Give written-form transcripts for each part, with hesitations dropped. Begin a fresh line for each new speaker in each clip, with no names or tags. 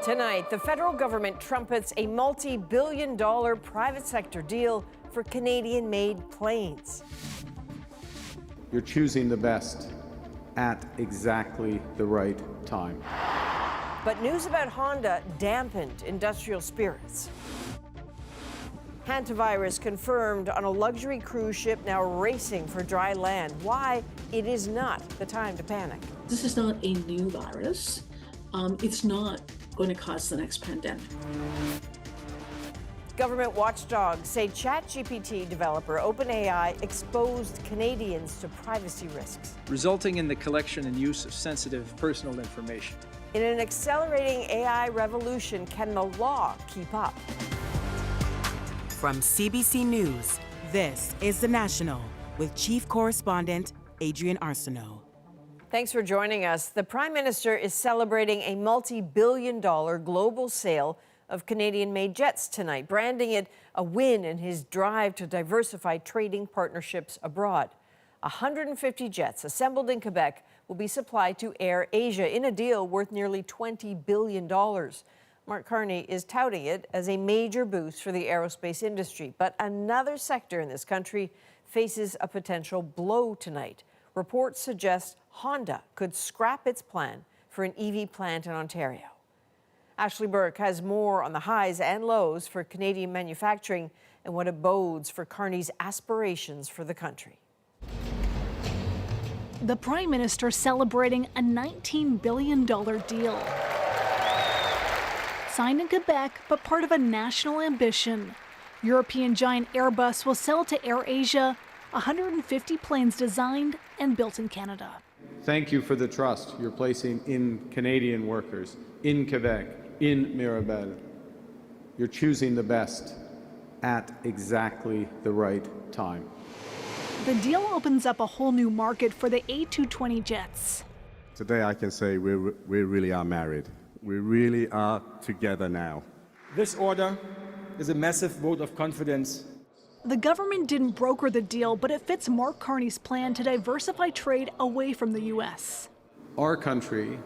Tonight, the federal government trumpets a multi-billion-dollar private sector deal for Canadian-made planes.
You're choosing the best at exactly the right time.
But news about Honda dampened industrial spirits. Hantavirus confirmed on a luxury cruise ship now racing for dry land. Why it is not the time to panic.
This is not a new virus. It's not going to cause the next pandemic.
Government watchdogs say ChatGPT developer OpenAI exposed Canadians to privacy risks,
resulting in the collection and use of sensitive personal information.
In an accelerating AI revolution, can the law keep up?
From CBC News, this is The National with Chief Correspondent Adrienne Arsenault.
Thanks for joining us. The Prime Minister is celebrating a multi-billion-dollar global sale of Canadian-made jets tonight, branding it a win in his drive to diversify trading partnerships abroad. 150 jets assembled in Quebec will be supplied to AirAsia in a deal worth nearly $20 billion. Mark Carney is touting it as a major boost for the aerospace industry. But another sector in this country faces a potential blow tonight. Reports suggest Honda could scrap its plan for an EV plant in Ontario. Ashley Burke has more on the highs and lows for Canadian manufacturing and what it bodes for Carney's aspirations for the country.
The Prime Minister celebrating a $19 billion deal. Signed in Quebec, but part of a national ambition. European giant Airbus will sell to AirAsia 150 planes designed and built in Canada.
Thank you for the trust you're placing in Canadian workers, in Quebec, in Mirabel. You're choosing the best at exactly the right time.
The deal opens up a whole new market for the A220 jets.
Today I can say we really are married. We really are together now.
This order is a massive vote of confidence.
The government didn't broker the deal, but it fits Mark Carney's plan to diversify trade away from the U.S.
Our country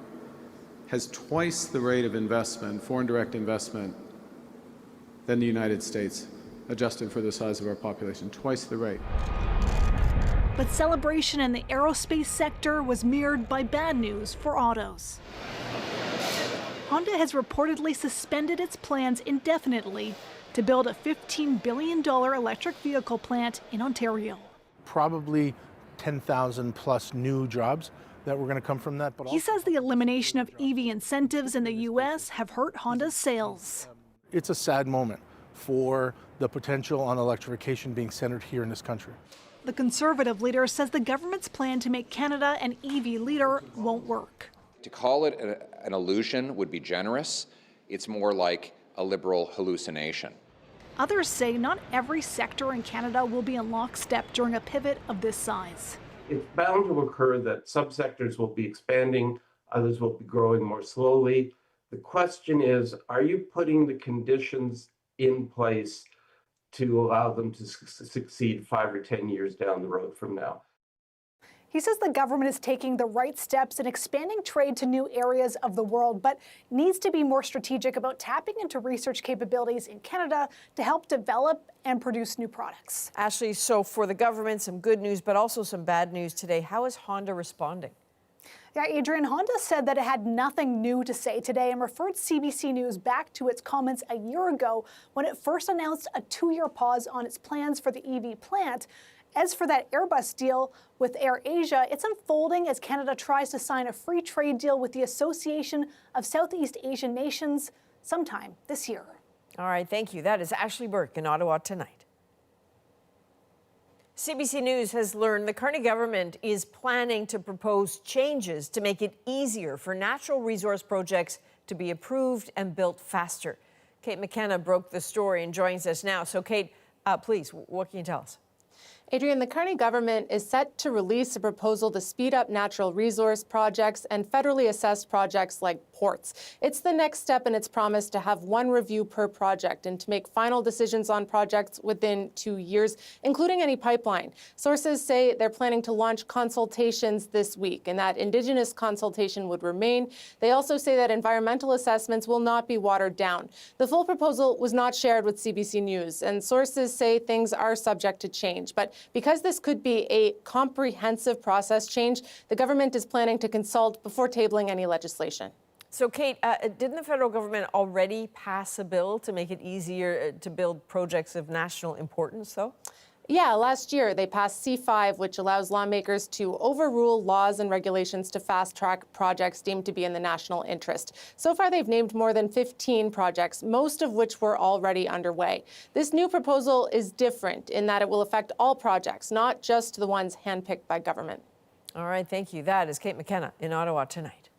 has twice the rate of investment, foreign direct investment, than the United States, adjusted for the size of our population, twice the rate.
But celebration in the aerospace sector was mirrored by bad news for autos. Honda has reportedly suspended its plans indefinitely to build a $15 billion electric vehicle plant in Ontario.
Probably 10,000 plus new jobs that were going to come from that. But
he says the elimination of EV incentives in the U.S. have hurt Honda's sales.
It's a sad moment for the potential on electrification being centered here in this country.
The Conservative leader says the government's plan to make Canada an EV leader won't work.
To call it an illusion would be generous. It's more like a liberal hallucination.
Others say not every sector in Canada will be in lockstep during a pivot of this size.
It's bound to occur that subsectors will be expanding, others will be growing more slowly. The question is, are you putting the conditions in place to allow them to succeed 5 or 10 years down the road from now?
He says the government is taking the right steps in expanding trade to new areas of the world, but needs to be more strategic about tapping into research capabilities in Canada to help develop and produce new products.
Ashley, so for the government, some good news, but also some bad news today. How is Honda responding?
Yeah, Adrienne, Honda said that it had nothing new to say today and referred CBC News back to its comments a year ago when it first announced a 2-year pause on its plans for the EV plant. As for that Airbus deal with AirAsia, it's unfolding as Canada tries to sign a free trade deal with the Association of Southeast Asian Nations sometime this year.
All right, thank you. That is Ashley Burke in Ottawa tonight. CBC News has learned the Carney government is planning to propose changes to make it easier for natural resource projects to be approved and built faster. Kate McKenna broke the story and joins us now. So, Kate, please, what can you tell us?
Adrian, the Carney government is set to release a proposal to speed up natural resource projects and federally assessed projects like ports. It's the next step in its promise to have one review per project and to make final decisions on projects within 2 years, including any pipeline. Sources say they're planning to launch consultations this week, and that Indigenous consultation would remain. They also say that environmental assessments will not be watered down. The full proposal was not shared with CBC News, and sources say things are subject to change. But because this could be a comprehensive process change, the government is planning to consult before tabling any legislation.
So, Kate, didn't the federal government already pass a bill to make it easier to build projects of national importance, though?
Yeah, last year they passed C5, which allows lawmakers to overrule laws and regulations to fast-track projects deemed to be in the national interest. So far, they've named more than 15 projects, most of which were already underway. This new proposal is different in that it will affect all projects, not just the ones handpicked by government.
All right, thank you. That is Kate McKenna in Ottawa tonight.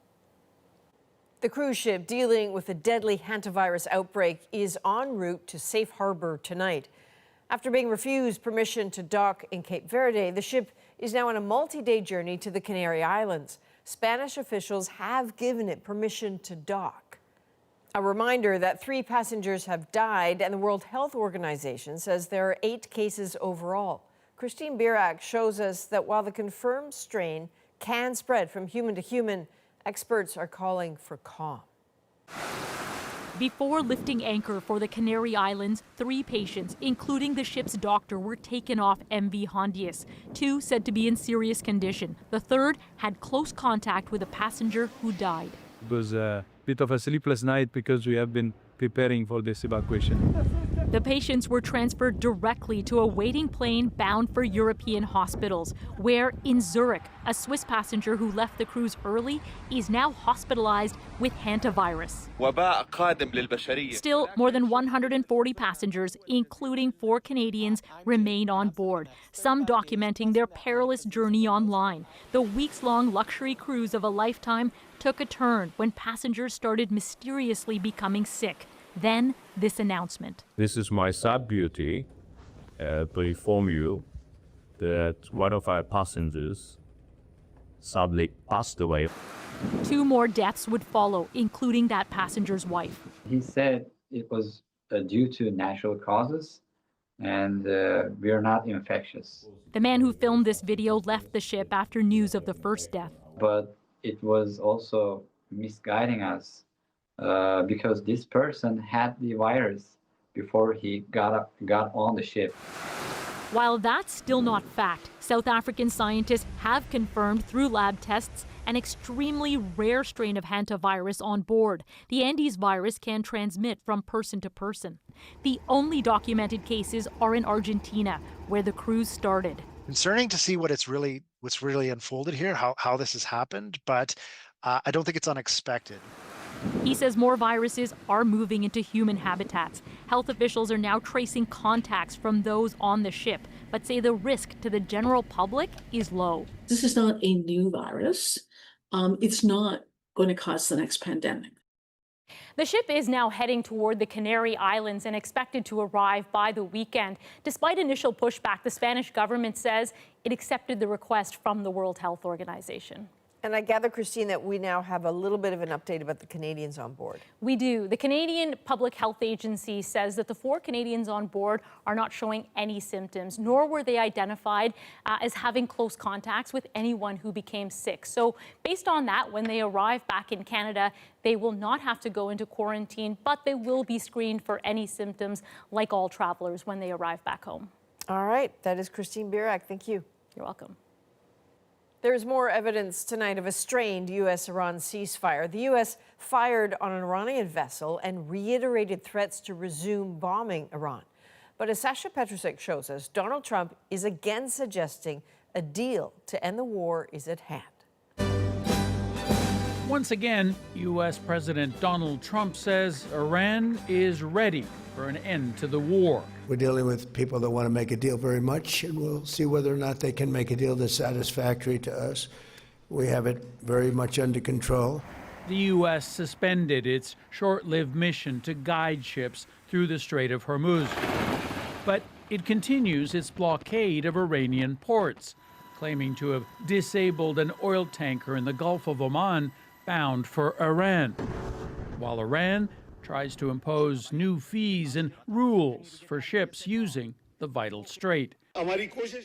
The cruise ship dealing with a deadly hantavirus outbreak is en route to safe harbor tonight. After being refused permission to dock in Cape Verde, the ship is now on a multi-day journey to the Canary Islands. Spanish officials have given it permission to dock. A reminder that 3 passengers have died, and the World Health Organization says there are 8 cases overall. Christine Birak shows us that while the confirmed strain can spread from human to human, experts are calling for calm.
Before lifting anchor for the Canary Islands, 3 patients, including the ship's doctor, were taken off MV Hondius. 2 said to be in serious condition. The 3rd had close contact with a passenger who died.
It was a bit of a sleepless night because we have been preparing for this evacuation.
The patients were transferred directly to a waiting plane bound for European hospitals, where in Zurich, a Swiss passenger who left the cruise early is now hospitalized with hantavirus. Still, more than 140 passengers, including 4 Canadians, remain on board, some documenting their perilous journey online. The weeks-long luxury cruise of a lifetime took a turn when passengers started mysteriously becoming sick. Then, this announcement.
This is my sad duty to inform you that one of our passengers sadly passed away.
2 more deaths would follow, including that passenger's wife.
He said it was due to natural causes and we are not infectious.
The man who filmed this video left the ship after news of the first death.
But it was also misguiding us. Because this person had the virus before he got on the ship.
While that's still not fact, South African scientists have confirmed through lab tests an extremely rare strain of hantavirus on board. The Andes virus can transmit from person to person. The only documented cases are in Argentina, where the cruise started.
Concerning to see what's really unfolded here, how this has happened, but I don't think it's unexpected.
He says more viruses are moving into human habitats. Health officials are now tracing contacts from those on the ship, but say the risk to the general public is low.
This is not a new virus. It's not going to cause the next pandemic.
The ship is now heading toward the Canary Islands and expected to arrive by the weekend. Despite initial pushback, the Spanish government says it accepted the request from the World Health Organization.
And I gather, Christine, that we now have a little bit of an update about the Canadians on board.
We do. The Canadian Public Health Agency says that the 4 Canadians on board are not showing any symptoms, nor were they identified as having close contacts with anyone who became sick. So based on that, when they arrive back in Canada, they will not have to go into quarantine, but they will be screened for any symptoms like all travelers when they arrive back home.
All right. That is Christine Birak. Thank you.
You're welcome.
There's more evidence tonight of a strained U.S.-Iran ceasefire. The U.S. fired on an Iranian vessel and reiterated threats to resume bombing Iran. But as Sasha Petrusek shows us, Donald Trump is again suggesting a deal to end the war is at hand.
Once again, U.S. President Donald Trump says Iran is ready for an end to the war.
We're dealing with people that want to make a deal very much, and we'll see whether or not they can make a deal that's satisfactory to us. We have it very much under control.
The U.S. suspended its short-lived mission to guide ships through the Strait of Hormuz. But it continues its blockade of Iranian ports, claiming to have disabled an oil tanker in the Gulf of Oman bound for Iran, while Iran tries to impose new fees and rules for ships using the vital strait.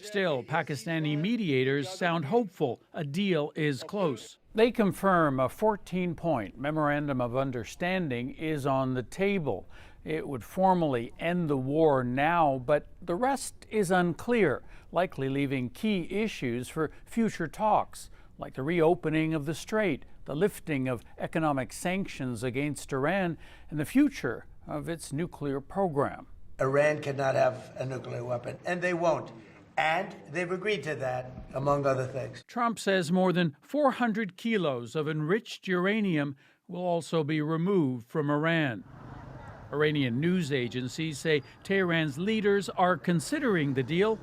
Still, Pakistani mediators sound hopeful a deal is close. They confirm a 14-point memorandum of understanding is on the table. It would formally end the war now, but the rest is unclear, likely leaving key issues for future talks, like the reopening of the strait, the lifting of economic sanctions against Iran, and the future of its nuclear program.
Iran cannot have a nuclear weapon, and they won't. And they've agreed to that, among other things.
Trump says more than 400 kilos of enriched uranium will also be removed from Iran. Iranian news agencies say Tehran's leaders are considering the deal,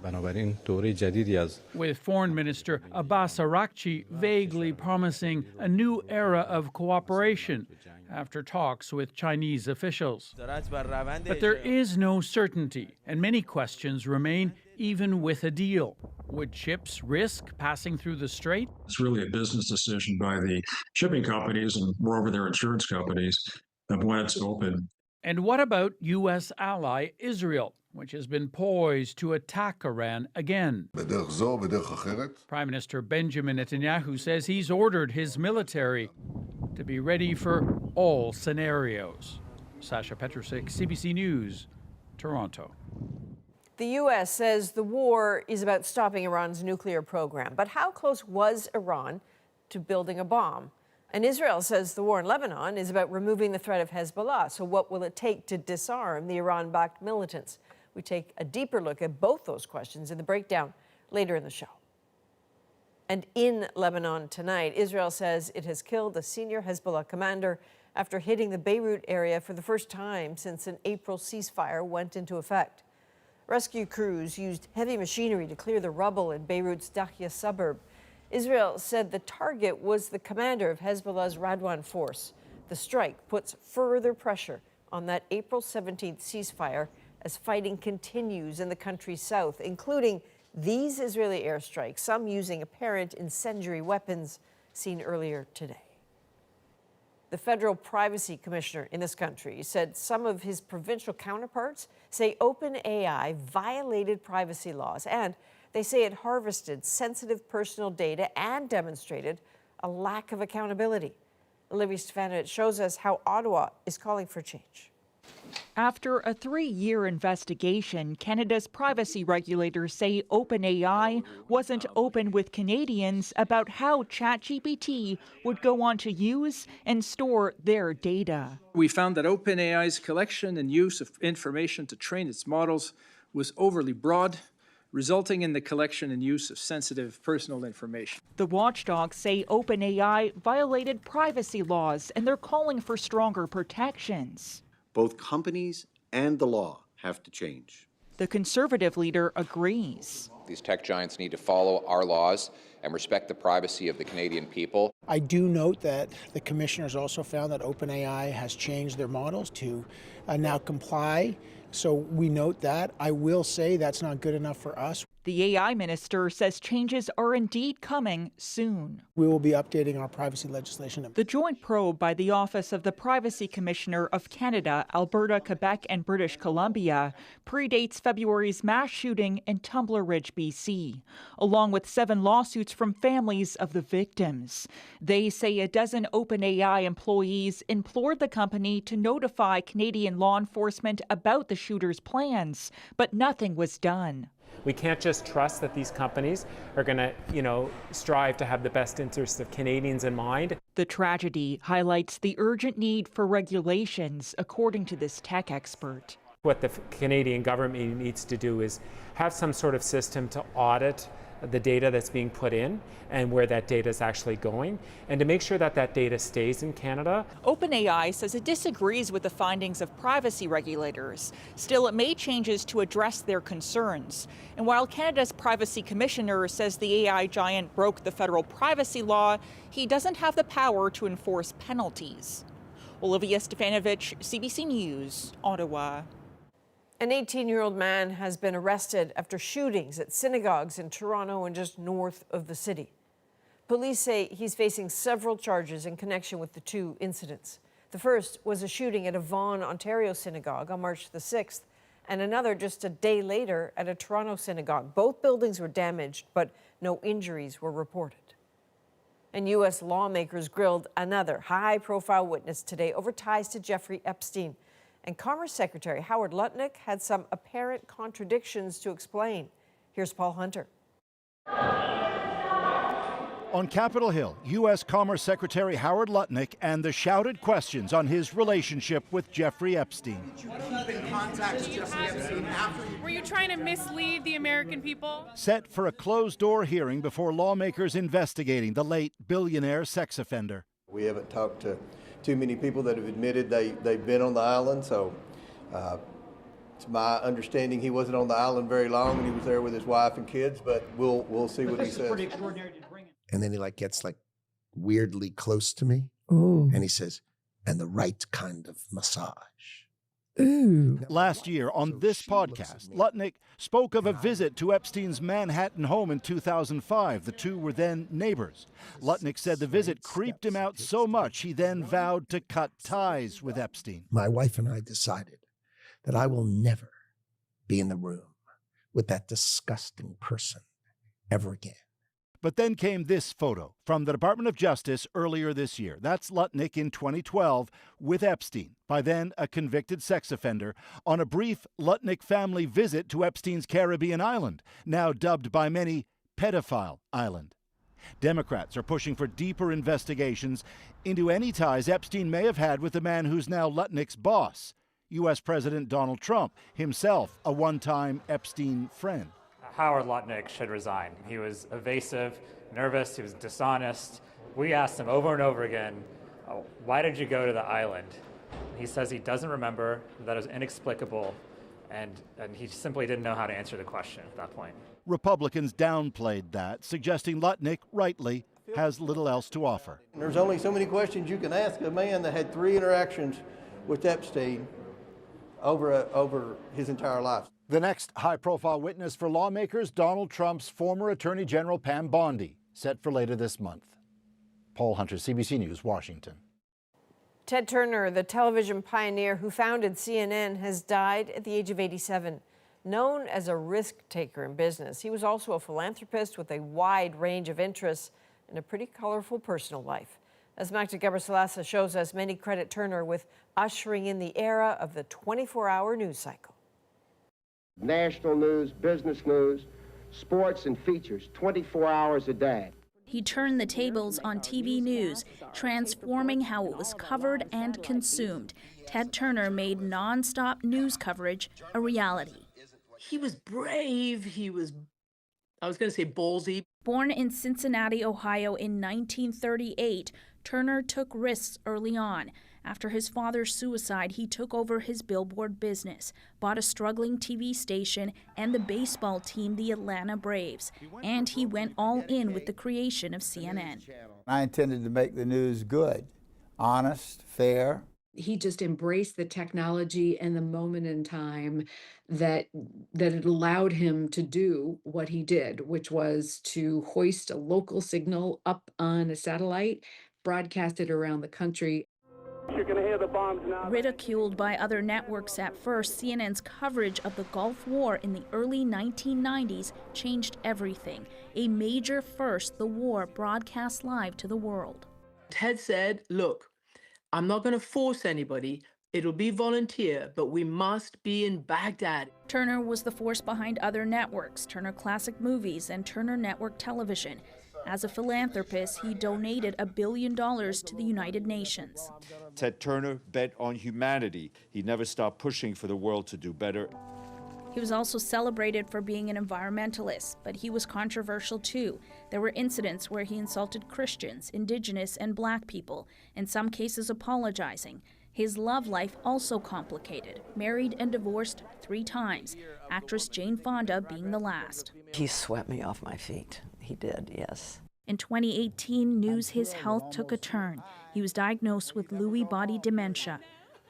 with Foreign Minister Abbas Araghchi vaguely promising a new era of cooperation after talks with Chinese officials. But there is no certainty, and many questions remain even with a deal. Would ships risk passing through the strait?
It's really a business decision by the shipping companies and moreover their insurance companies of when it's open.
And what about U.S. ally Israel, which has been poised to attack Iran again? Prime Minister Benjamin Netanyahu says he's ordered his military to be ready for all scenarios. Sasha Petrusik, CBC News, Toronto.
The U.S. says the war is about stopping Iran's nuclear program. But how close was Iran to building a bomb? And Israel says the war in Lebanon is about removing the threat of Hezbollah. So what will it take to disarm the Iran-backed militants? We take a deeper look at both those questions in the breakdown later in the show. And in Lebanon tonight, Israel says it has killed a senior Hezbollah commander after hitting the Beirut area for the first time since an April ceasefire went into effect. Rescue crews used heavy machinery to clear the rubble in Beirut's Dahya suburb. Israel said the target was the commander of Hezbollah's Radwan force. The strike puts further pressure on that April 17th ceasefire as fighting continues in the country's south, including these Israeli airstrikes, some using apparent incendiary weapons seen earlier today. The federal privacy commissioner in this country said some of his provincial counterparts say OpenAI violated privacy laws, and they say it harvested sensitive personal data and demonstrated a lack of accountability. Olivia Stefanovich shows us how Ottawa is calling for change.
After a 3-year investigation, Canada's privacy regulators say OpenAI wasn't open with Canadians about how ChatGPT would go on to use and store their data.
We found that OpenAI's collection and use of information to train its models was overly broad, resulting in the collection and use of sensitive personal information.
The watchdogs say OpenAI violated privacy laws, and they're calling for stronger protections.
Both companies and the law have to change.
The Conservative leader agrees.
These tech giants need to follow our laws and respect the privacy of the Canadian people.
I do note that the commissioners also found that OpenAI has changed their models to now comply. So we note that. I will say that's not good enough for us.
The AI minister says changes are indeed coming soon.
We will be updating our privacy legislation.
The joint probe by the Office of the Privacy Commissioner of Canada, Alberta, Quebec, and British Columbia predates February's mass shooting in Tumbler Ridge, BC, along with 7 lawsuits from families of the victims. They say a dozen OpenAI employees implored the company to notify Canadian law enforcement about the shooter's plans, but nothing was done.
We can't just trust that these companies are going to, strive to have the best interests of Canadians in mind.
The tragedy highlights the urgent need for regulations, according to this tech expert.
What the Canadian government needs to do is have some sort of system to audit the data that's being put in and where that data is actually going, and to make sure that that data stays in Canada.
OpenAI says it disagrees with the findings of privacy regulators. Still, it made changes to address their concerns. And while Canada's privacy commissioner says the AI giant broke the federal privacy law, he doesn't have the power to enforce penalties. Olivia Stefanovich, CBC News, Ottawa.
An 18-year-old man has been arrested after shootings at synagogues in Toronto and just north of the city. Police say he's facing several charges in connection with the two incidents. The first was a shooting at a Vaughan, Ontario synagogue on March the 6th, and another just a day later at a Toronto synagogue. Both buildings were damaged, but no injuries were reported. And U.S. lawmakers grilled another high-profile witness today over ties to Jeffrey Epstein. And Commerce Secretary Howard Lutnick had some apparent contradictions to explain. Here's Paul Hunter.
On Capitol Hill, U.S. Commerce Secretary Howard Lutnick and the shouted questions on his relationship with Jeffrey Epstein.
Were you trying to mislead the American people?
Set for a closed-door hearing before lawmakers investigating the late billionaire sex offender.
We haven't talked to too many people that have admitted they've been on the island, so it's my understanding he wasn't on the island very long and he was there with his wife and kids, but we'll see what he says.
And then he gets weirdly close to me.
Ooh.
And he says, and the right kind of massage.
Ooh. Last year on this podcast, Lutnick spoke of a visit to Epstein's Manhattan home in 2005. The two were then neighbors. Lutnick said the visit creeped him out so much he then vowed to cut ties with Epstein.
My wife and I decided that I will never be in the room with that disgusting person ever again.
But then came this photo from the Department of Justice earlier this year. That's Lutnick in 2012 with Epstein, by then a convicted sex offender, on a brief Lutnick family visit to Epstein's Caribbean island, now dubbed by many Pedophile Island. Democrats are pushing for deeper investigations into any ties Epstein may have had with the man who's now Lutnick's boss, U.S. President Donald Trump, himself a one-time Epstein friend.
Howard Lutnick should resign. He was evasive, nervous, he was dishonest. We asked him over and over again, why did you go to the island? He says he doesn't remember, that it was inexplicable, and he simply didn't know how to answer the question at that point.
Republicans downplayed that, suggesting Lutnick, rightly, has little else to offer.
There's only so many questions you can ask a man that had 3 interactions with Epstein over his entire life.
The next high-profile witness for lawmakers, Donald Trump's former Attorney General Pam Bondi, set for later this month. Paul Hunter, CBC News, Washington.
Ted Turner, the television pioneer who founded CNN, has died at the age of 87. Known as a risk-taker in business, he was also a philanthropist with a wide range of interests and a pretty colorful personal life. As Magda Gebrselassie shows us, many credit Turner with ushering in the era of the 24-hour news cycle.
National news, business news, sports and features, 24 hours a day.
He turned the tables on TV news, transforming how it was covered and consumed. Ted Turner made nonstop news coverage a reality.
He was brave. He was, I was going to say ballsy.
Born in Cincinnati, Ohio in 1938, Turner took risks early on. After his father's suicide, he took over his billboard business, bought a struggling TV station and the baseball team, the Atlanta Braves, and he went all in with the creation of CNN.
I intended to make the news good, honest, fair.
He just embraced the technology and the moment in time that it allowed him to do what he did, which was to hoist a local signal up on a satellite, broadcast it around the country.
You're going to hear the bombs now. Ridiculed by other networks at first, CNN's coverage of the Gulf War in the early 1990s changed everything. A major first, the war broadcast live to the world.
Ted said, look, I'm not going to force anybody. It'll be volunteer, but we must be in Baghdad.
Turner was the force behind other networks, Turner Classic Movies and Turner Network Television. As a philanthropist, he donated $1 billion to the United Nations.
Ted Turner bet on humanity. He never stopped pushing for the world to do better.
He was also celebrated for being an environmentalist, but he was controversial too. There were incidents where he insulted Christians, Indigenous, and Black people, in some cases apologizing. His love life also complicated, married and divorced 3 times, actress Jane Fonda being the last.
He swept me off my feet. He did, yes.
In 2018, news his health took a turn. He was diagnosed with Lewy body dementia.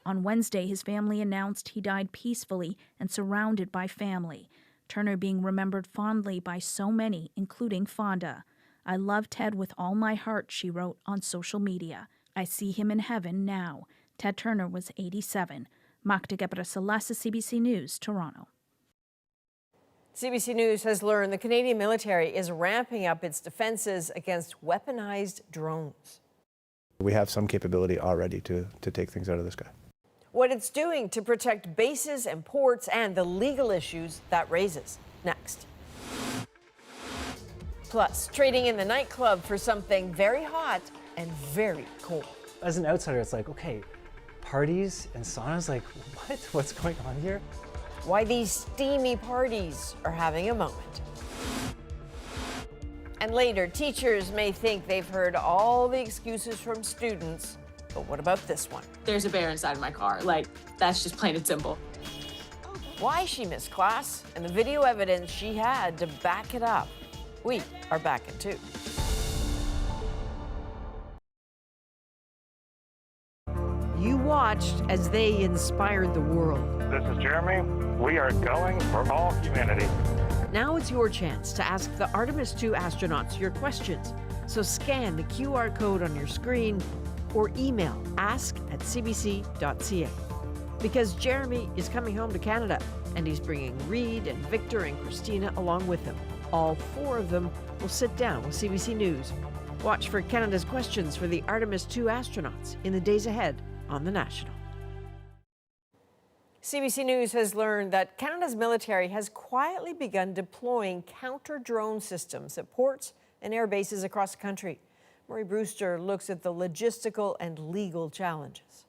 On Wednesday, his family announced he died peacefully and surrounded by family. Turner being remembered fondly by so many, including Fonda. "I love Ted with all my heart," she wrote on social media. "I see him in heaven now." Ted Turner was 87. Magda Gebrselassie, CBC News, Toronto.
CBC News has learned the Canadian military is ramping up its defenses against weaponized drones.
We have some capability already to take things out of the sky.
What it's doing to protect bases and ports and the legal issues that raises. Next. Plus, trading in the nightclub for something very hot and very cold.
As an outsider, it's like, okay, parties and saunas, like, what? What's going on here?
Why these steamy parties are having a moment. And later, teachers may think they've heard all the excuses from students, but what about this one?
There's a bear inside my car. Like, that's just plain and simple.
Why she missed class and the video evidence she had to back it up. We are back in 2. You watched as they inspired the world.
This is Jeremy. We are going for all humanity.
Now it's your chance to ask the Artemis II astronauts your questions. So scan the QR code on your screen or email ask@cbc.ca. Because Jeremy is coming home to Canada, and he's bringing Reed and Victor and Christina along with him. All 4 of them will sit down with CBC News. Watch for Canada's questions for the Artemis II astronauts in the days ahead on The National. CBC News has learned that Canada's military has quietly begun deploying counter-drone systems at ports and air bases across the country. Murray Brewster looks at the logistical and legal challenges.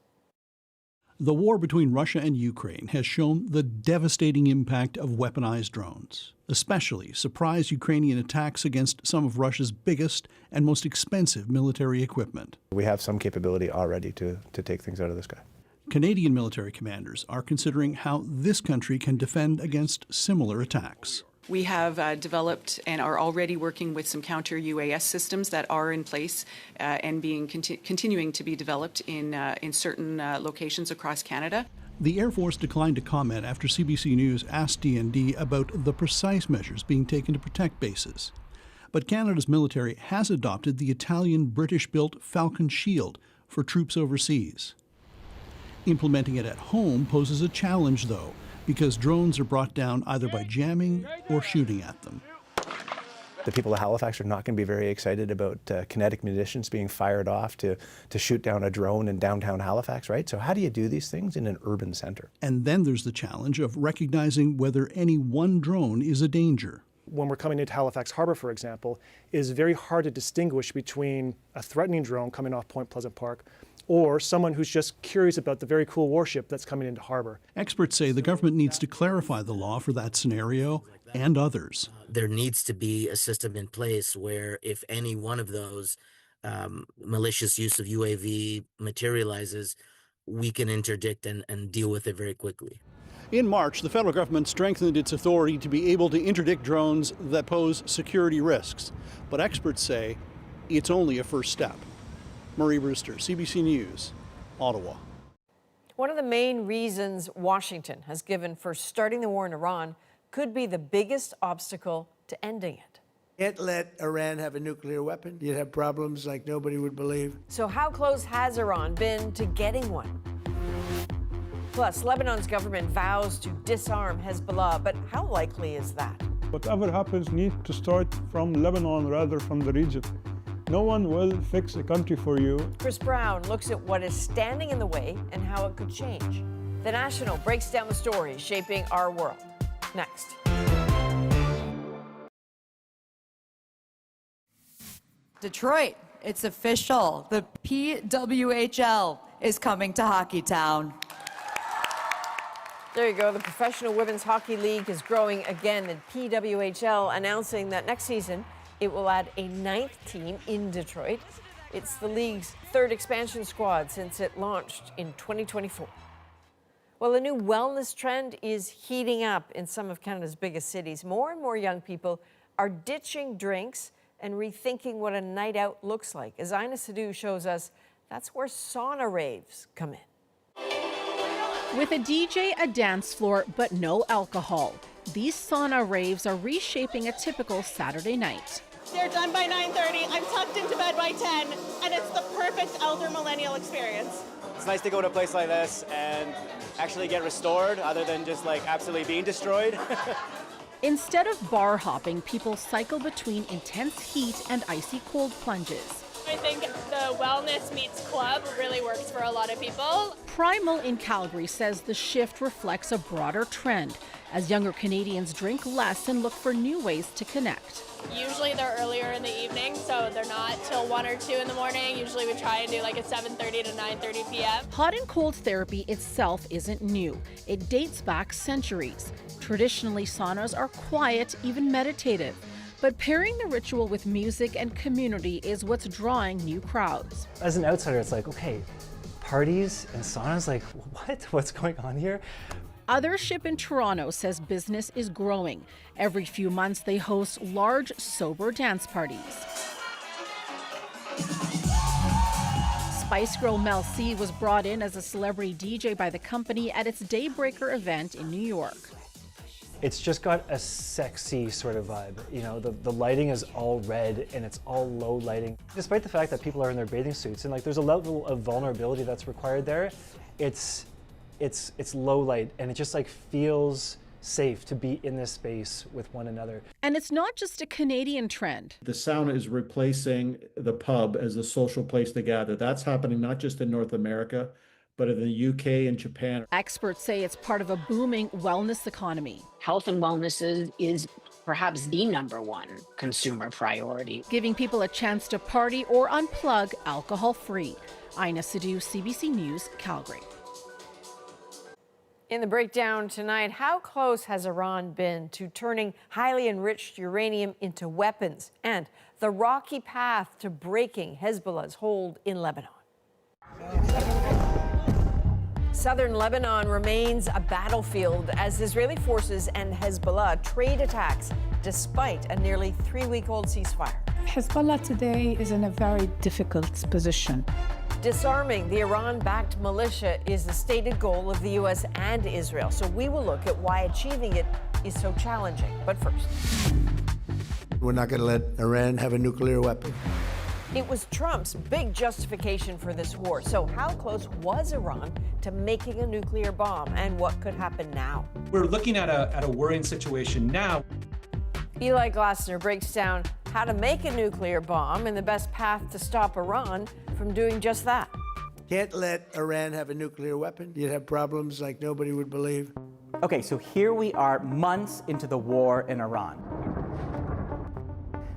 The war between Russia and Ukraine has shown the devastating impact of weaponized drones, especially surprise Ukrainian attacks against some of Russia's biggest and most expensive military equipment.
We have some capability already to take things out of the sky.
Canadian military commanders are considering how this country can defend against similar attacks.
We have developed and are already working with some counter UAS systems that are in place and being continuing to be developed in certain locations across Canada.
The Air Force declined to comment after CBC News asked DND about the precise measures being taken to protect bases. But Canada's military has adopted the Italian-British-built Falcon Shield for troops overseas. Implementing it at home poses a challenge, though, because drones are brought down either by jamming or shooting at them.
The people of Halifax are not going to be very excited about kinetic munitions being fired off to shoot down a drone in downtown Halifax, right? So how do you do these things in an urban center?
And then there's the challenge of recognizing whether any one drone is a danger.
When we're coming into Halifax Harbour, for example, it is very hard to distinguish between a threatening drone coming off Point Pleasant Park or someone who's just curious about the very cool warship that's coming into harbour.
Experts say the government needs to clarify the law for that scenario and others.
There needs to be a system in place where if any one of those malicious use of UAV materializes, we can interdict and deal with it very quickly.
In March, the federal government strengthened its authority to be able to interdict drones that pose security risks. But experts say it's only a first step. Murray Brewster, CBC News, Ottawa.
One of the main reasons Washington has given for starting the war in Iran could be the biggest obstacle to ending it.
Can't let Iran have a nuclear weapon. You'd have problems like nobody would believe.
So how close has Iran been to getting one? Plus, Lebanon's government vows to disarm Hezbollah, but how likely is that?
Whatever happens needs to start from Lebanon rather from the region. No one will fix a country for you.
Chris Brown looks at what is standing in the way and how it could change. The National breaks down the stories shaping our world. Next.
Detroit, it's official. The PWHL is coming to Hockeytown.
There you go. The Professional Women's Hockey League is growing again, and PWHL announcing that next season it will add a 9th team in Detroit. It's the league's 3rd expansion squad since it launched in 2024. Well, a new wellness trend is heating up in some of Canada's biggest cities. More and more young people are ditching drinks and rethinking what a night out looks like. As Ina Sidhu shows us, that's where sauna raves come in.
With a DJ, a dance floor, but no alcohol, these sauna raves are reshaping a typical Saturday night.
They're done by 9:30. I'm tucked into bed by 10, and it's the perfect elder millennial experience.
It's nice to go to a place like this and actually get restored other than just like absolutely being destroyed.
Instead of bar hopping, people cycle between intense heat and icy cold plunges.
I think the wellness meets club really works for a lot of people.
Primal in Calgary says the shift reflects a broader trend as younger Canadians drink less and look for new ways to connect.
Usually they're earlier in the evening, so they're not till 1 or 2 in the morning. Usually we try and do like a 7:30 to 9:30 p.m.
Hot and cold therapy itself isn't new. It dates back centuries. Traditionally, saunas are quiet, even meditative. But pairing the ritual with music and community is what's drawing new crowds.
As an outsider, it's like, okay, parties and saunas, like, what? What's going on here?
Othership in Toronto says business is growing. Every few months, they host large, sober dance parties. Spice Girl Mel C was brought in as a celebrity DJ by the company at its Daybreaker event in New York.
It's just got a sexy sort of vibe. You know, the lighting is all red and it's all low lighting. Despite the fact that people are in their bathing suits and like there's a level of vulnerability that's required there, it's low light and it just like feels safe to be in this space with one another.
And it's not just a Canadian trend.
The sauna is replacing the pub as a social place to gather. That's happening not just in North America, but in the UK and Japan.
Experts say it's part of a booming wellness economy.
Health and wellness is perhaps the #1 consumer priority.
Giving people a chance to party or unplug alcohol-free. Ina Sidhu, CBC News, Calgary.
In the breakdown tonight, how close has Iran been to turning highly enriched uranium into weapons, and the rocky path to breaking Hezbollah's hold in Lebanon? Southern Lebanon remains a battlefield as Israeli forces and Hezbollah trade attacks despite a nearly 3-week-old ceasefire.
Hezbollah today is in a very difficult position.
Disarming the Iran-backed militia is the stated goal of the U.S. and Israel, so we will look at why achieving it is so challenging. But first,
we're not going to let Iran have a nuclear weapon.
It was Trump's big justification for this war. So how close was Iran to making a nuclear bomb, and what could happen now?
We're looking at a worrying situation now.
Eli Glasner breaks down how to make a nuclear bomb and the best path to stop Iran from doing just that.
Can't let Iran have a nuclear weapon. You'd have problems like nobody would believe.
Okay, so here we are months into the war in Iran.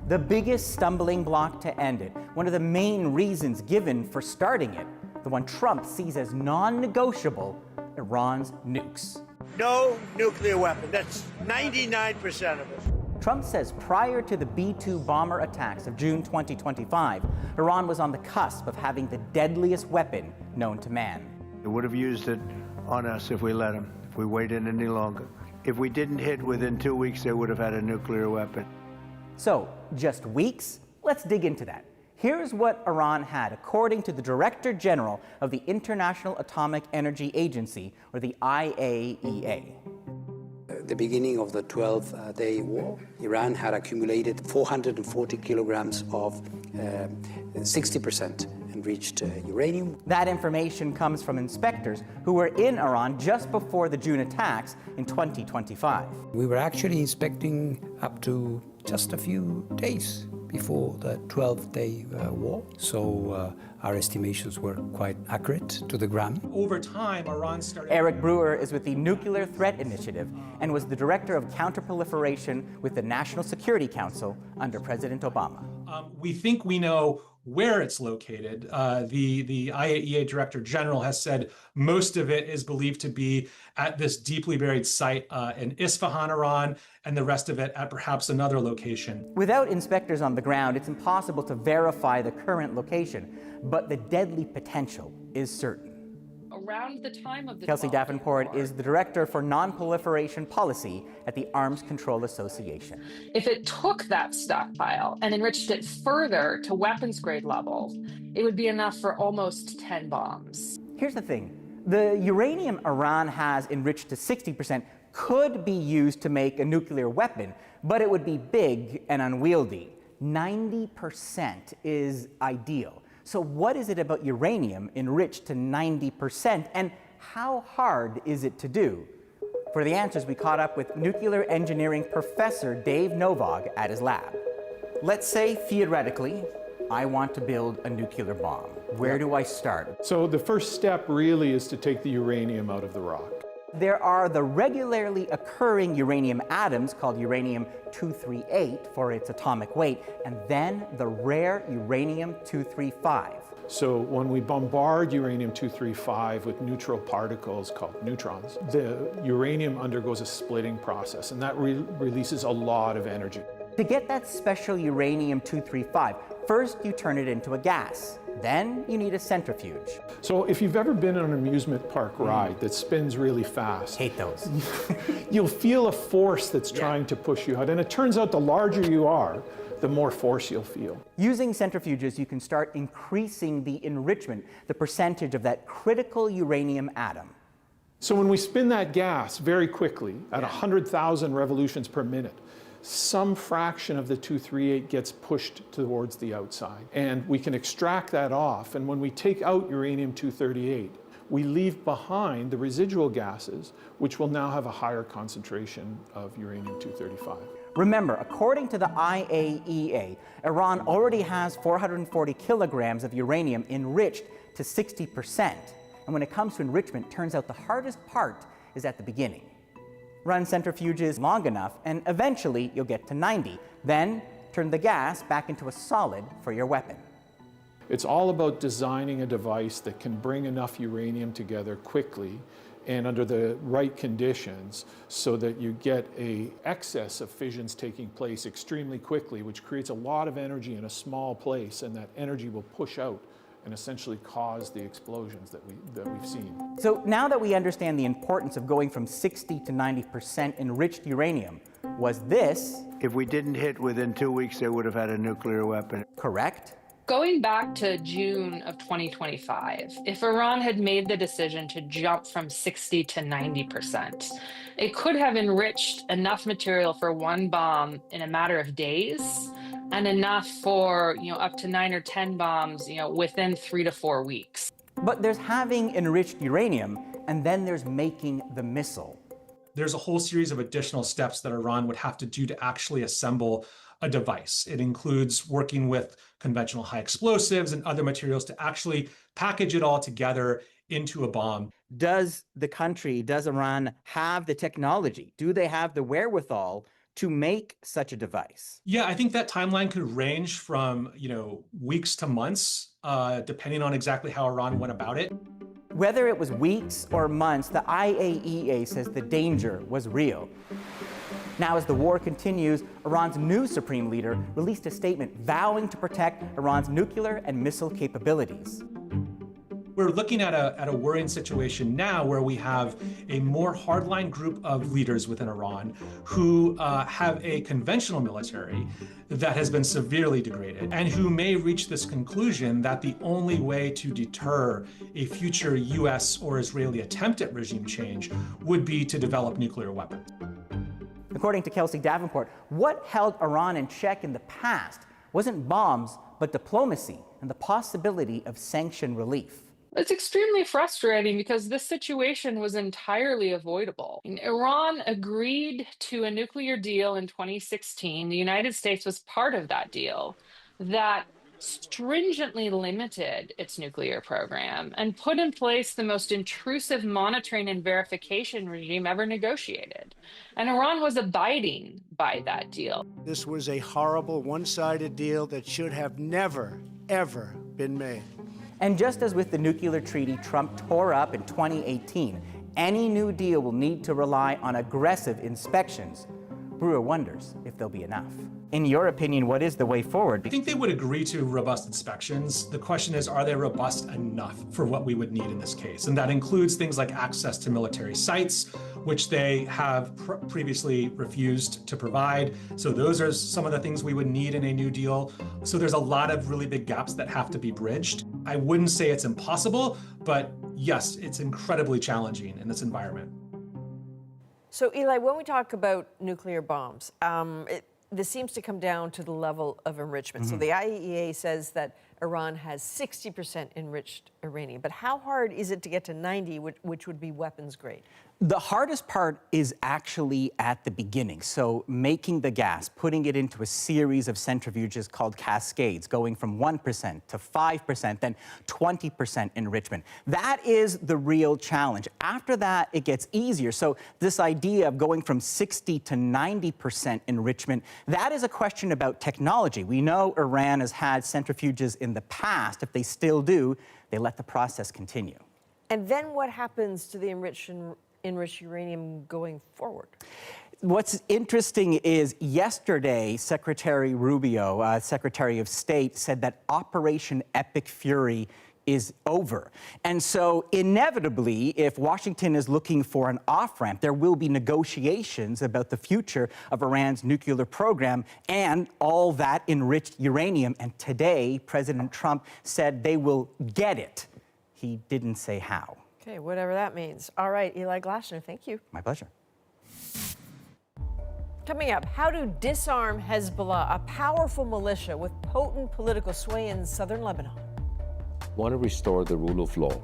The biggest stumbling block to end it, one of the main reasons given for starting it, the one Trump sees as non-negotiable, Iran's nukes.
No nuclear weapon. That's 99% of it.
Trump says prior to the B-2 bomber attacks of June 2025, Iran was on the cusp of having the deadliest weapon known to man.
They would have used it on us if we let them, if we waited any longer. If we didn't hit within 2 weeks, they would have had a nuclear weapon.
So, just weeks? Let's dig into that. Here's what Iran had, according to the Director General of the International Atomic Energy Agency, or the IAEA.
At the beginning of the 12-day war, Iran had accumulated 440 kilograms of 60% enriched uranium.
That information comes from inspectors who were in Iran just before the June attacks in 2025.
We were actually inspecting up to just a few days before the 12-day war, so our estimations were quite accurate to the gram.
Over time, Iran started...
Eric Brewer is with the Nuclear Threat Initiative and was the director of counterproliferation with the National Security Council under President Obama.
We think we know where it's located. The IAEA Director General has said most of it is believed to be at this deeply buried site in Isfahan, Iran, and the rest of it at perhaps another location.
Without inspectors on the ground, it's impossible to verify the current location, but the deadly potential is certain.
Around the time of the
Kelsey Davenport is the Director for Non-Proliferation Policy at the Arms Control Association.
If it took that stockpile and enriched it further to weapons grade levels, it would be enough for almost 10 bombs.
Here's the thing. The uranium Iran has enriched to 60% could be used to make a nuclear weapon, but it would be big and unwieldy. 90% is ideal. So what is it about uranium enriched to 90%, and how hard is it to do? For the answers, we caught up with nuclear engineering professor Dave Novog at his lab. Let's say, theoretically, I want to build a nuclear bomb. Where do I start?
So the first step really is to take the uranium out of the rock.
There are the regularly occurring uranium atoms called uranium-238 for its atomic weight, and then the rare uranium-235.
So when we bombard uranium-235 with neutral particles called neutrons, the uranium undergoes a splitting process, and that releases a lot of energy.
To get that special uranium-235, first you turn it into a gas. Then you need a centrifuge.
So if you've ever been on an amusement park ride that spins really fast,
hate those.
You'll feel a force that's trying to push you out. And it turns out the larger you are, the more force you'll feel.
Using centrifuges, you can start increasing the enrichment, the percentage of that critical uranium atom.
So when we spin that gas very quickly at 100,000 revolutions per minute, some fraction of the 238 gets pushed towards the outside. And we can extract that off. And when we take out uranium-238, we leave behind the residual gases, which will now have a higher concentration of uranium-235.
Remember, according to the IAEA, Iran already has 440 kilograms of uranium enriched to 60%. And when it comes to enrichment, turns out the hardest part is at the beginning. Run centrifuges long enough, and eventually you'll get to 90. Then turn the gas back into a solid for your weapon.
It's all about designing a device that can bring enough uranium together quickly and under the right conditions so that you get an excess of fissions taking place extremely quickly, which creates a lot of energy in a small place, and that energy will push out and essentially cause the explosions that we've seen.
So now that we understand the importance of going from 60 to 90% enriched uranium, was this...
If we didn't hit within 2 weeks, they would have had a nuclear weapon.
Correct?
Going back to June of 2025, if Iran had made the decision to jump from 60 to 90%, it could have enriched enough material for one bomb in a matter of days, and enough for, up to 9 or 10 bombs, within 3 to 4 weeks.
But there's having enriched uranium, and then there's making the missile.
There's a whole series of additional steps that Iran would have to do to actually assemble a device. It includes working with conventional high explosives and other materials to actually package it all together into a bomb.
Does Iran have the technology? Do they have the wherewithal to make such a device?
Yeah, I think that timeline could range from, weeks to months, depending on exactly how Iran went about it.
Whether it was weeks or months, the IAEA says the danger was real. Now, as the war continues, Iran's new supreme leader released a statement vowing to protect Iran's nuclear and missile capabilities.
We're looking at a worrying situation now where we have a more hardline group of leaders within Iran who have a conventional military that has been severely degraded, and who may reach this conclusion that the only way to deter a future US or Israeli attempt at regime change would be to develop nuclear weapons.
According to Kelsey Davenport, what held Iran in check in the past wasn't bombs, but diplomacy and the possibility of sanction relief.
It's extremely frustrating because this situation was entirely avoidable. Iran agreed to a nuclear deal in 2016. The United States was part of that deal that stringently limited its nuclear program and put in place the most intrusive monitoring and verification regime ever negotiated. And Iran was abiding by that deal.
This was a horrible one-sided deal that should have never, ever been made.
And just as with the nuclear treaty Trump tore up in 2018, any new deal will need to rely on aggressive inspections. Brewer wonders if there'll be enough. In your opinion, what is the way forward?
I think they would agree to robust inspections. The question is, are they robust enough for what we would need in this case? And that includes things like access to military sites, which they have previously refused to provide. So those are some of the things we would need in a new deal. So there's a lot of really big gaps that have to be bridged. I wouldn't say it's impossible, but yes, it's incredibly challenging in this environment.
So, Eli, when we talk about nuclear bombs, this seems to come down to the level of enrichment. So the IAEA says that Iran has 60% enriched uranium. But how hard is it to get to 90, which would be weapons grade?
The hardest part is actually at the beginning. So making the gas, putting it into a series of centrifuges called cascades, going from 1% to 5%, then 20% enrichment. That is the real challenge. After that, it gets easier. So this idea of going from 60 to 90% enrichment, that is a question about technology. We know Iran has had centrifuges in the past. If they still do, they let the process continue.
And then what happens to the enriched uranium going forward?
What's interesting is yesterday, Secretary Rubio, Secretary of State, said that Operation Epic Fury is over. And so inevitably, if Washington is looking for an off-ramp, there will be negotiations about the future of Iran's nuclear program and all that enriched uranium. And today, President Trump said they will get it. He didn't say how.
Okay, whatever that means. All right, Eli Glasner, thank you.
My pleasure.
Coming up, how to disarm Hezbollah, a powerful militia with potent political sway in southern Lebanon.
Want to restore the rule of law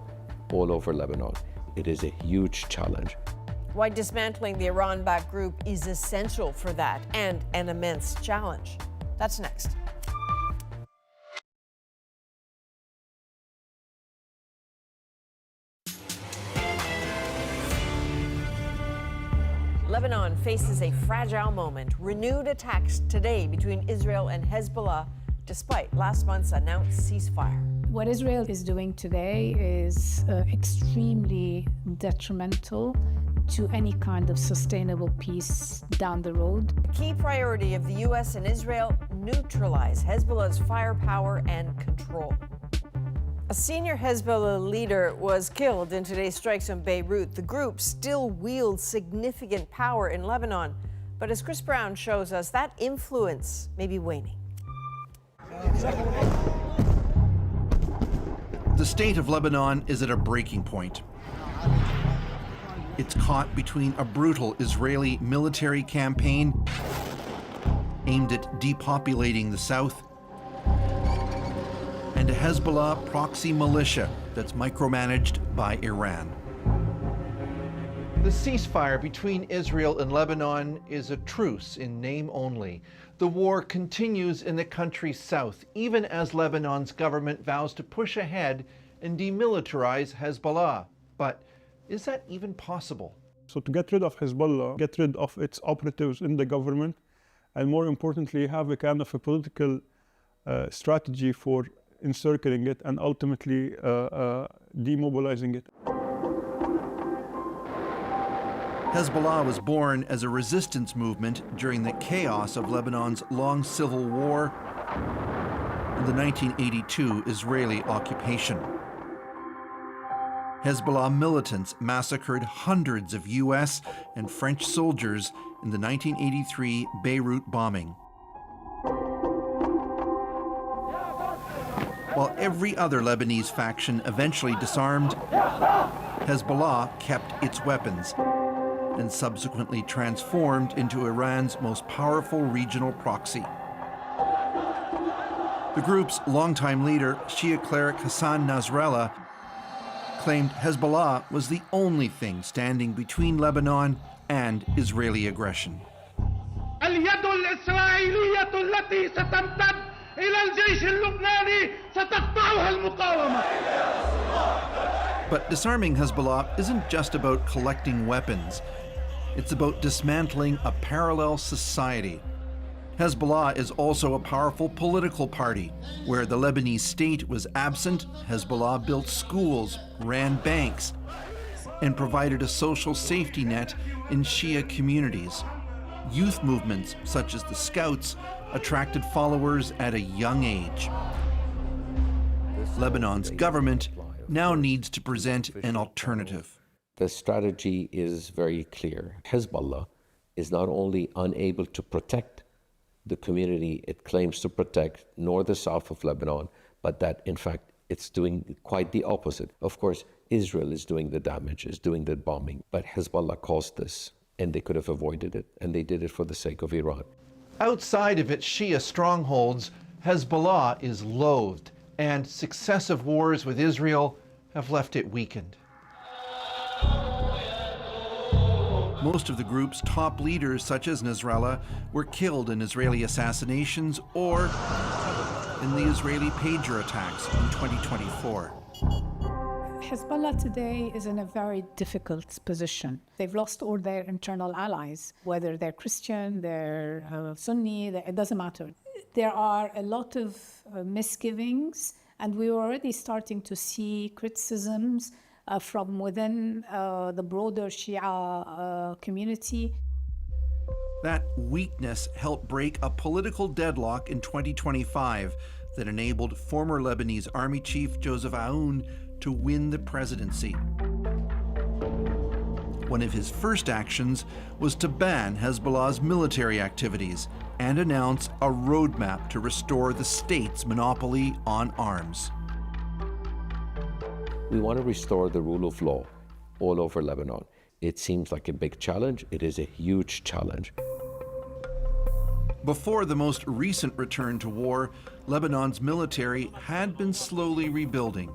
all over Lebanon. It is a huge challenge.
Why dismantling the Iran-backed group is essential for that and an immense challenge. That's next. Lebanon faces a fragile moment. Renewed attacks today between Israel and Hezbollah, despite last month's announced ceasefire.
What Israel is doing today is extremely detrimental to any kind of sustainable peace down the road.
The key priority of the U.S. and Israel: neutralize Hezbollah's firepower and control. A senior Hezbollah leader was killed in today's strikes on Beirut. The group still wields significant power in Lebanon, but as Chris Brown shows us, that influence may be waning.
The state of Lebanon is at a breaking point. It's caught between a brutal Israeli military campaign aimed at depopulating the south and a Hezbollah proxy militia that's micromanaged by Iran.
The ceasefire between Israel and Lebanon is a truce in name only. The war continues in the country's south, even as Lebanon's government vows to push ahead and demilitarize Hezbollah. But is that even possible?
So to get rid of Hezbollah, get rid of its operatives in the government, and more importantly, have a kind of a political strategy for encircling it and ultimately demobilizing it.
Hezbollah was born as a resistance movement during the chaos of Lebanon's long civil war and the 1982 Israeli occupation. Hezbollah militants massacred hundreds of US and French soldiers in the 1983 Beirut bombing. While every other Lebanese faction eventually disarmed, Hezbollah kept its weapons and subsequently transformed into Iran's most powerful regional proxy. The group's longtime leader, Shia cleric Hassan Nasrallah, claimed Hezbollah was the only thing standing between Lebanon and Israeli aggression.
اليد الإسرائيلية التي ستمتد إلى الجيش اللبناني ستقطعها المقاومة.
But disarming Hezbollah isn't just about collecting weapons. It's about dismantling a parallel society. Hezbollah is also a powerful political party. Where the Lebanese state was absent, Hezbollah built schools, ran banks, and provided a social safety net in Shia communities. Youth movements, such as the Scouts, attracted followers at a young age. Lebanon's government now needs to present an alternative.
The strategy is very clear. Hezbollah is not only unable to protect the community it claims to protect, nor the south of Lebanon, but that in fact It's doing quite the opposite. Of course, Israel is doing the damage, is doing the bombing, but Hezbollah caused this, and they could have avoided it, and they did it for the sake of Iran.
Outside of its Shia strongholds, Hezbollah is loathed, and successive wars with Israel have left it weakened.
Most of the group's top leaders, such as Nasrallah, were killed in Israeli assassinations or in the Israeli pager attacks in 2024.
Hezbollah today is in a very difficult position. They've lost all their internal allies, whether they're Christian, they're Sunni, it doesn't matter. There are a lot of misgivings, and we're already starting to see criticisms from within the broader Shia community.
That weakness helped break a political deadlock in 2025 that enabled former Lebanese army chief Joseph Aoun to win the presidency. One of his first actions was to ban Hezbollah's military activities and announce a roadmap to restore the state's monopoly on arms.
We want to restore the rule of law all over Lebanon. It seems like a big challenge. It is a huge challenge.
Before the most recent return to war, Lebanon's military had been slowly rebuilding.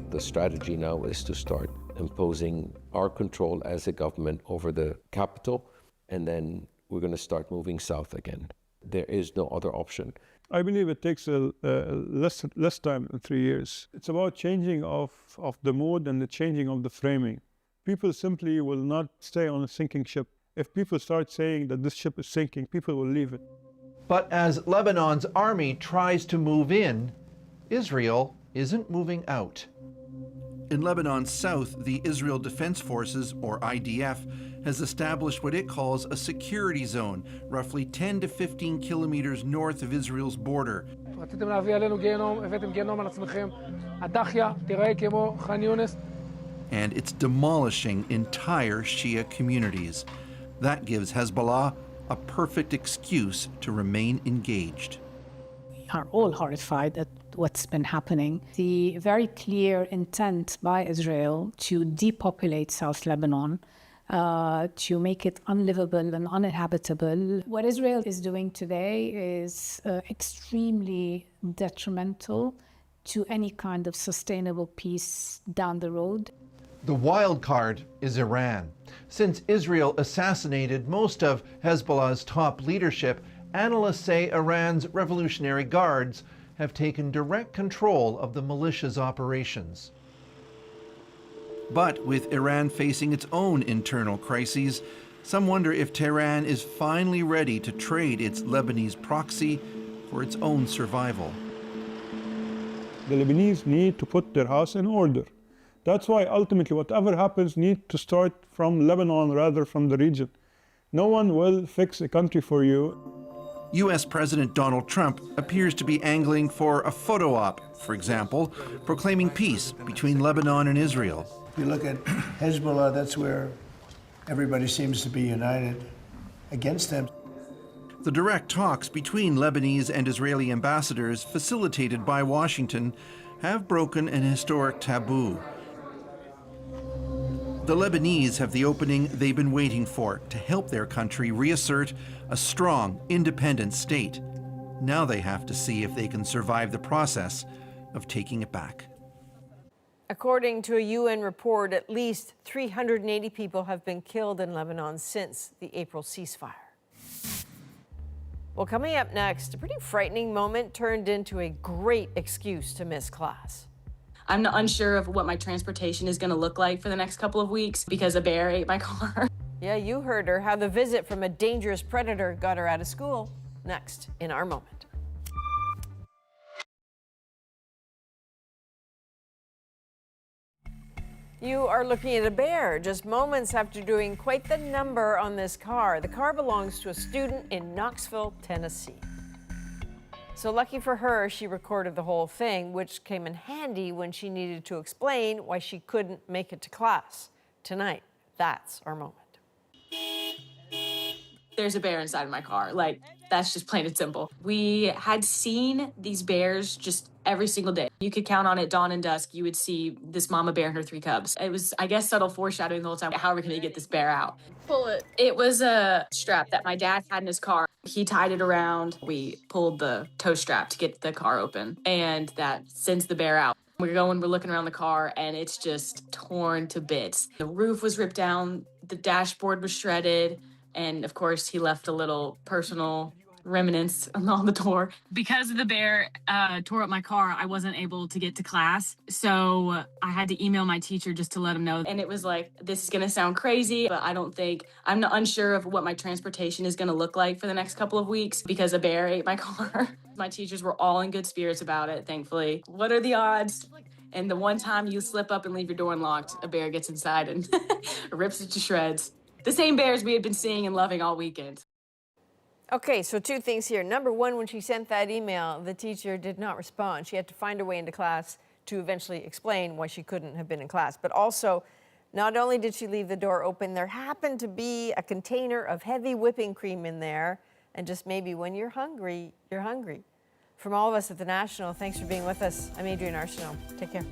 The strategy now is to start imposing our control as a government over the capital, and then we're going to start moving south again. There is no other option.
I believe it takes less time than 3 years. It's about changing of the mood and the changing of the framing. People simply will not stay on a sinking ship. If people start saying that this ship is sinking, people will leave it.
But as Lebanon's army tries to move in, Israel isn't moving out.
In Lebanon's south, the Israel Defense Forces, or IDF, has established what it calls a security zone, roughly 10 to 15 kilometers north of Israel's border. And it's demolishing entire Shia communities. That gives Hezbollah a perfect excuse to remain engaged.
We are all horrified at what's been happening. The very clear intent by Israel to depopulate South Lebanon, to make it unlivable and uninhabitable. What Israel is doing today is extremely detrimental to any kind of sustainable peace down the road.
The wild card is Iran. Since Israel assassinated most of Hezbollah's top leadership, analysts say Iran's Revolutionary Guards have taken direct control of the militia's operations.
But with Iran facing its own internal crises, some wonder if Tehran is finally ready to trade its Lebanese proxy for its own survival.
The Lebanese need to put their house in order. That's why ultimately whatever happens needs to start from Lebanon rather from the region. No one will fix a country for you.
US President Donald Trump appears to be angling for a photo op, for example, proclaiming peace between Lebanon and Israel.
If you look at Hezbollah, that's where everybody seems to be united against them.
The direct talks between Lebanese and Israeli ambassadors, facilitated by Washington, have broken an historic taboo. The Lebanese have the opening they've been waiting for to help their country reassert a strong, independent state. Now they have to see if they can survive the process of taking it back.
According to a UN report, at least 380 people have been killed in Lebanon since the April ceasefire. Well, coming up next, a pretty frightening moment turned into a great excuse to miss class.
I'm unsure of what my transportation is going to look like for the next couple of weeks because a bear ate my car.
Yeah, you heard her, how the visit from a dangerous predator got her out of school. Next, in our moment. You are looking at a bear just moments after doing quite the number on this car. The car belongs to a student in Knoxville, Tennessee. So lucky for her, she recorded the whole thing, which came in handy when she needed to explain why she couldn't make it to class. Tonight, that's our moment.
There's a bear inside of my car. Like, that's just plain and simple. We had seen these bears just every single day. You could count on it, dawn and dusk, you would see this mama bear and her 3 cubs. It was, I guess, subtle foreshadowing the whole time. How are we going to get this bear out?
Pull it.
It was a strap that my dad had in his car. He tied it around. We pulled the tow strap to get the car open, and that sends the bear out. We're looking around the car, and it's just torn to bits. The roof was ripped down, the dashboard was shredded, and of course, he left a little personal remnants on the door. Because the bear tore up my car, I wasn't able to get to class. So I had to email my teacher just to let him know. And it was like, this is going to sound crazy, but I'm unsure of what my transportation is going to look like for the next couple of weeks because a bear ate my car. My teachers were all in good spirits about it, thankfully. What are the odds? And the one time you slip up and leave your door unlocked, a bear gets inside and rips it to shreds. The same bears we had been seeing and loving all weekend.
Okay, so 2 things here. Number 1, when she sent that email, the teacher did not respond. She had to find her way into class to eventually explain why she couldn't have been in class. But also, not only did she leave the door open, there happened to be a container of heavy whipping cream in there. And just maybe when you're hungry, you're hungry. From all of us at The National, thanks for being with us. I'm Adrienne Arsenault. Take care.